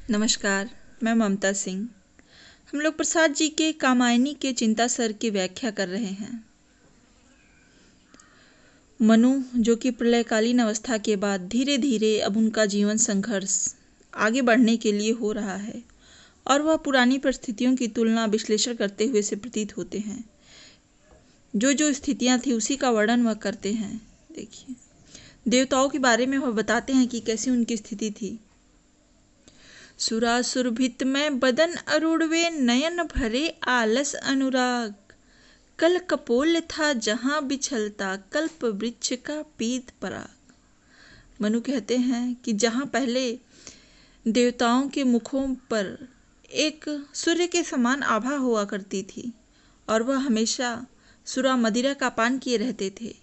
नमस्कार, मैं ममता सिंह। हम लोग प्रसाद जी के कामायनी के चिंतासर की व्याख्या कर रहे हैं। मनु जो कि प्रलयकालीन अवस्था के बाद धीरे धीरे अब उनका जीवन संघर्ष आगे बढ़ने के लिए हो रहा है और वह पुरानी परिस्थितियों की तुलना विश्लेषण करते हुए से प्रतीत होते हैं। जो जो स्थितियां थी उसी का वर्णन वह करते हैं। देखिए, देवताओं के बारे में वह बताते हैं कि कैसी उनकी स्थिति थी। सुरासुर भित में बदन अरूढ़वे, नयन भरे आलस अनुराग। कल कपोल था जहां बिछलता, कल्प वृक्ष का पीत पराग। मनु कहते हैं कि जहां पहले देवताओं के मुखों पर एक सूर्य के समान आभा हुआ करती थी और वह हमेशा सुरा मदिरा का पान किए रहते थे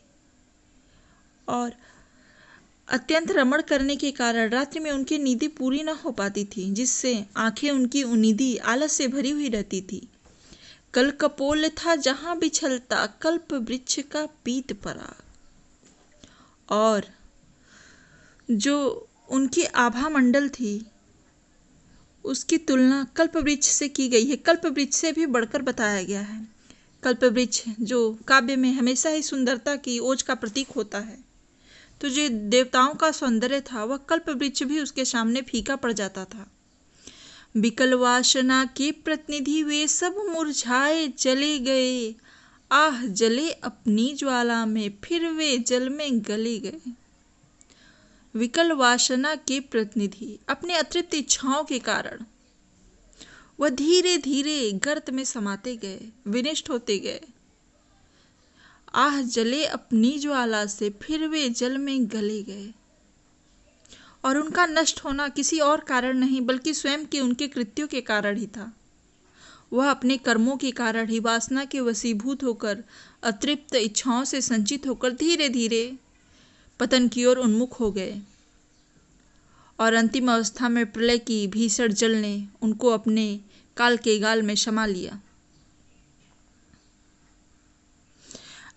और अत्यंत रमण करने के कारण रात्रि में उनकी नींदें पूरी न हो पाती थी, जिससे आंखें उनकी उनीदी आलस से भरी हुई रहती थी। कल कपोल था जहां बिछलता, कल्प वृक्ष का पीत पराग। और जो उनकी आभा मंडल थी उसकी तुलना कल्प वृक्ष से की गई है। कल्प वृक्ष से भी बढ़कर बताया गया है। कल्प वृक्ष जो काव्य में हमेशा ही सुंदरता की ओज का प्रतीक होता है, तो जो देवताओं का सौंदर्य था वह कल्प वृक्ष भी उसके सामने फीका पड़ जाता था। विकल वासना के प्रतिनिधि वे सब मुरझाए चले गए, आह जले अपनी ज्वाला में, फिर वे जल में गले गए। विकल वासना के प्रतिनिधि अपने अतृप्त इच्छाओं के कारण वह धीरे धीरे गर्त में समाते गए, विनिष्ट होते गए। आह जले अपनी ज्वाला से, फिर वे जल में गले गए। और उनका नष्ट होना किसी और कारण नहीं बल्कि स्वयं के उनके कृत्यों के कारण ही था। वह अपने कर्मों के कारण ही वासना के वशीभूत होकर, अतृप्त इच्छाओं से संचित होकर धीरे धीरे पतन की ओर उन्मुख हो गए और अंतिम अवस्था में प्रलय की भीषण जल ने उनको अपने काल के गाल में समा लिया।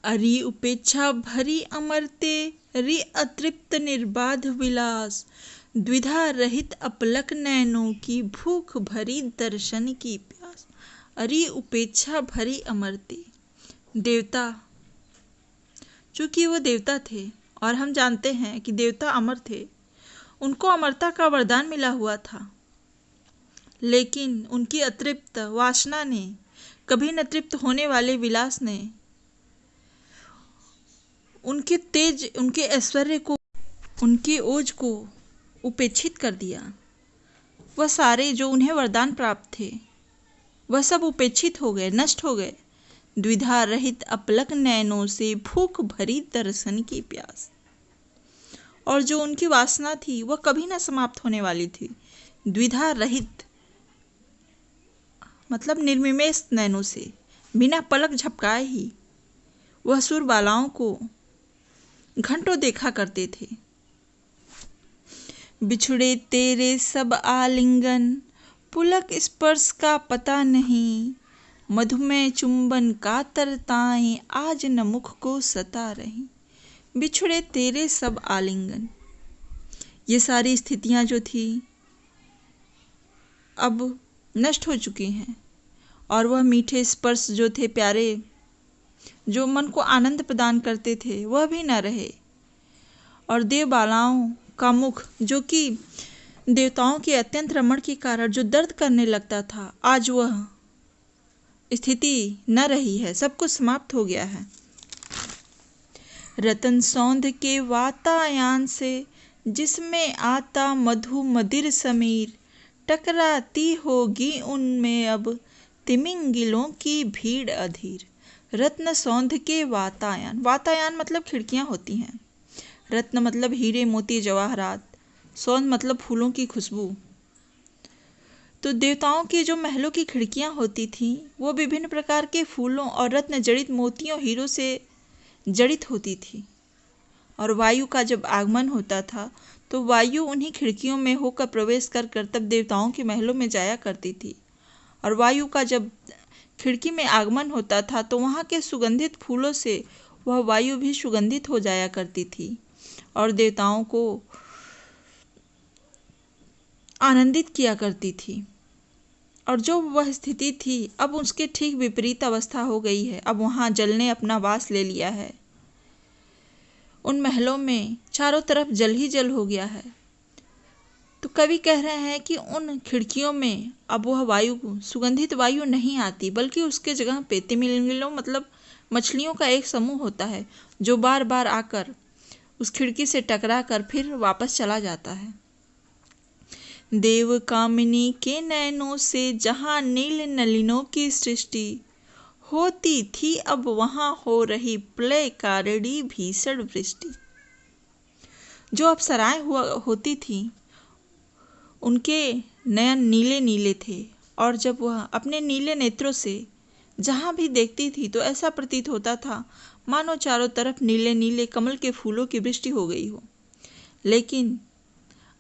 अरि उपेक्षा भरी अमरते, रि अतृप्त निर्बाध विलास। द्विधा रहित अपलक नैनों की, भूख भरी दर्शन की प्यास। अरि उपेक्षा भरी अमरते, देवता, चूंकि वो देवता थे और हम जानते हैं कि देवता अमर थे, उनको अमरता का वरदान मिला हुआ था, लेकिन उनकी अतृप्त वासना ने, कभी न तृप्त होने वाले विलास ने उनके तेज, उनके ऐश्वर्य को, उनके ओज को उपेक्षित कर दिया। वह सारे जो उन्हें वरदान प्राप्त थे वह सब उपेक्षित हो गए, नष्ट हो गए। द्विधा रहित अपलक नैनों से, भूख भरी दर्शन की प्यास। और जो उनकी वासना थी वह कभी न समाप्त होने वाली थी। द्विधा रहित मतलब निर्विमेष नैनों से, बिना पलक झपकाए ही वह सुर बालाओं को घंटों देखा करते थे। बिछुड़े तेरे सब आलिंगन, पुलक स्पर्श का पता नहीं। मधुमय चुंबन का तरताएं, आज न मुख को सता रही। बिछुड़े तेरे सब आलिंगन, ये सारी स्थितियां जो थी अब नष्ट हो चुकी हैं और वह मीठे स्पर्श जो थे, प्यारे, जो मन को आनंद प्रदान करते थे, वह भी न रहे। और देवबालाओं का मुख, जो कि देवताओं के अत्यंत रमण के कारण जो दर्द करने लगता था, आज वह स्थिति न रही है, सब कुछ समाप्त हो गया है। रतन सौंध के वातायन से, जिसमें आता मधु मदिर समीर। टकराती होगी उनमें अब, तिमिंगिलों की भीड़ अधीर। रत्न सौंध के वातायन, वातायन मतलब खिड़कियां होती हैं। रत्न मतलब हीरे मोती जवाहरात, सौंध मतलब फूलों की खुशबू। तो देवताओं के जो महलों की खिड़कियां होती थीं वो विभिन्न प्रकार के फूलों और रत्न जड़ित मोतियों, हीरों से जड़ित होती थी। और वायु का जब आगमन होता था तो वायु उन्हीं खिड़कियों में होकर प्रवेश कर तब देवताओं के महलों में जाया करती थी। और वायु का जब खिड़की में आगमन होता था तो वहाँ के सुगंधित फूलों से वह वायु भी सुगंधित हो जाया करती थी और देवताओं को आनंदित किया करती थी। और जो वह स्थिति थी अब उसके ठीक विपरीत अवस्था हो गई है। अब वहाँ जल ने अपना वास ले लिया है। उन महलों में चारों तरफ जल ही जल हो गया है। तो कवि कह रहे हैं कि उन खिड़कियों में अब वह वायु, सुगंधित वायु नहीं आती, बल्कि उसके जगह पे तिमिंगलों मतलब मछलियों का एक समूह होता है जो बार बार आकर उस खिड़की से टकरा कर फिर वापस चला जाता है। देव कामिनी के नैनों से जहाँ नील नलिनों की सृष्टि होती थी, अब वहाँ हो रही प्रलय कारिणी भीषण वृष्टि। जो अप्सराएं होती थी उनके नयन नीले नीले थे, और जब वह अपने नीले नेत्रों से जहाँ भी देखती थी तो ऐसा प्रतीत होता था मानो चारों तरफ नीले नीले कमल के फूलों की वृष्टि हो गई हो। लेकिन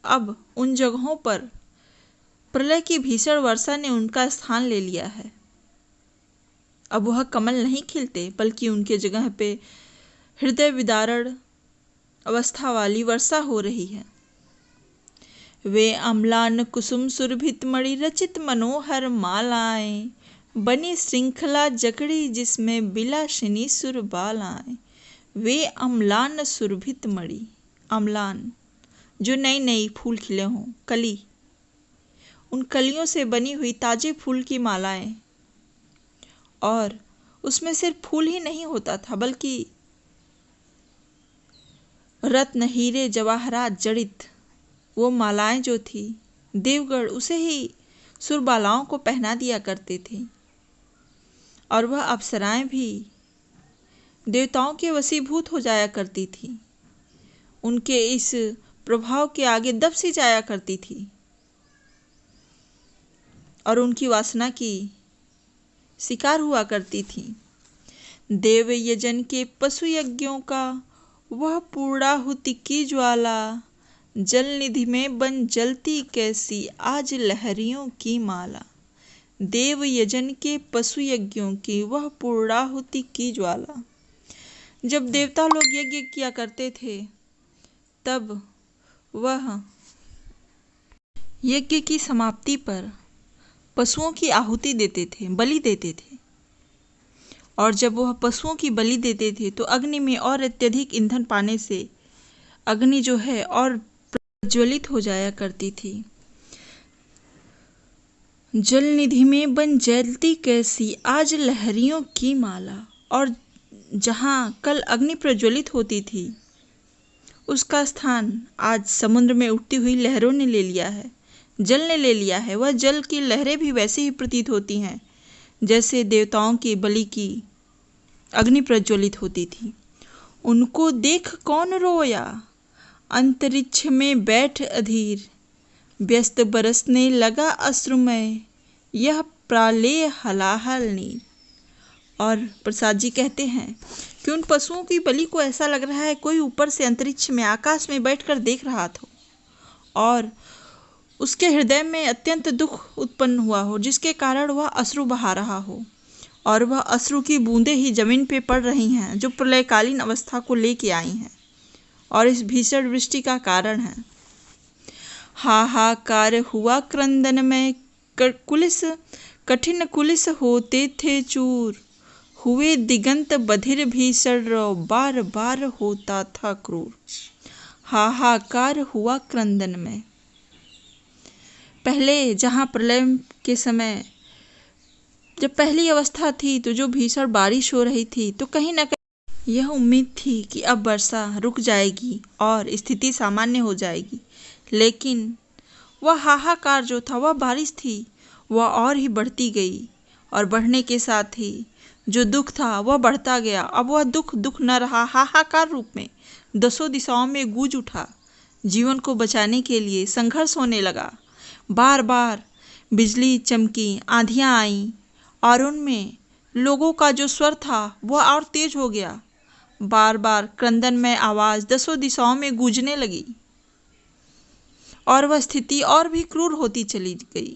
अब उन जगहों पर प्रलय की भीषण वर्षा ने उनका स्थान ले लिया है। अब वह कमल नहीं खिलते, बल्कि उनके जगह पे हृदय विदारण अवस्था वाली वर्षा हो रही है। वे अम्लान कुसुम सुरभित मणि रचित मनोहर मालाएं, बनी श्रृंखला जकड़ी जिसमें बिलासिनी सुर बालाएं। वे अम्लान सुरभित मणि, अम्लान जो नई नई फूल खिले हों, कली, उन कलियों से बनी हुई ताजे फूल की मालाएं। और उसमें सिर्फ फूल ही नहीं होता था, बल्कि रत्न हीरे जवाहरात जड़ित वो मालाएं जो थी, देवगढ़ उसे ही सुरबालाओं को पहना दिया करते थे। और वह अप्सराएं भी देवताओं के वशीभूत हो जाया करती थी, उनके इस प्रभाव के आगे दब सी जाया करती थी और उनकी वासना की शिकार हुआ करती थी। देव यजन के पशु यज्ञों का वह पूर्णाहुति की ज्वाला, जल निधि में बन जलती कैसी आज लहरियों की माला। देव यजन के पशु यज्ञों की वह पूर्णाहुति की ज्वाला। जब देवता लोग यज्ञ किया करते थे तब वह यज्ञ की समाप्ति पर पशुओं की आहुति देते थे, बलि देते थे। और जब वह पशुओं की बलि देते थे तो अग्नि में और अत्यधिक ईंधन पाने से अग्नि जो है और प्रज्वलित हो जाया करती थी। जल निधि में बन जलती कैसी आज लहरियों की माला। और जहाँ कल अग्नि प्रज्वलित होती थी उसका स्थान आज समुद्र में उठती हुई लहरों ने ले लिया है, जल ने ले लिया है। वह जल की लहरें भी वैसे ही प्रतीत होती हैं जैसे देवताओं की बलि की अग्नि प्रज्वलित होती थी। उनको देख कौन रोया, अंतरिक्ष में बैठ अधीर, व्यस्त बरसने लगा अश्रुमय, यह प्रालेय हलाहल नीर। और प्रसाद जी कहते हैं कि उन पशुओं की बलि को ऐसा लग रहा है कोई ऊपर से अंतरिक्ष में आकाश में बैठकर देख रहा था और उसके हृदय में अत्यंत दुख उत्पन्न हुआ हो, जिसके कारण वह अश्रु बहा रहा हो। और वह अश्रु की बूंदें ही जमीन पे पड़ रही हैं जो प्रलयकालीन अवस्था को लेके आई हैं और इस भीषण वृष्टि का कारण है। हाहाकार हुआ क्रंदन में, कुलिस कठिन कुलिस होते थे चूर, हुए दिगंत बधिर भीषण रो, बार बार होता था क्रूर। हाहाकार हुआ क्रंदन में, पहले जहाँ प्रलय के समय जब पहली अवस्था थी तो जो भीषण बारिश हो रही थी तो कहीं ना कहीं यह उम्मीद थी कि अब वर्षा रुक जाएगी और स्थिति सामान्य हो जाएगी। लेकिन वह हाहाकार जो था, वह बारिश थी, वह और ही बढ़ती गई और बढ़ने के साथ ही जो दुख था वह बढ़ता गया। अब वह दुख न रहा, हाहाकार रूप में दसों दिशाओं में गूंज उठा। जीवन को बचाने के लिए संघर्ष होने लगा। बार बार बिजली चमकी, आंधियां आईं और उनमें लोगों का जो स्वर था वह और तेज हो गया। बार बार क्रंदन में आवाज दसों दिशाओं में गूंजने लगी और वह स्थिति और भी क्रूर होती चली गई।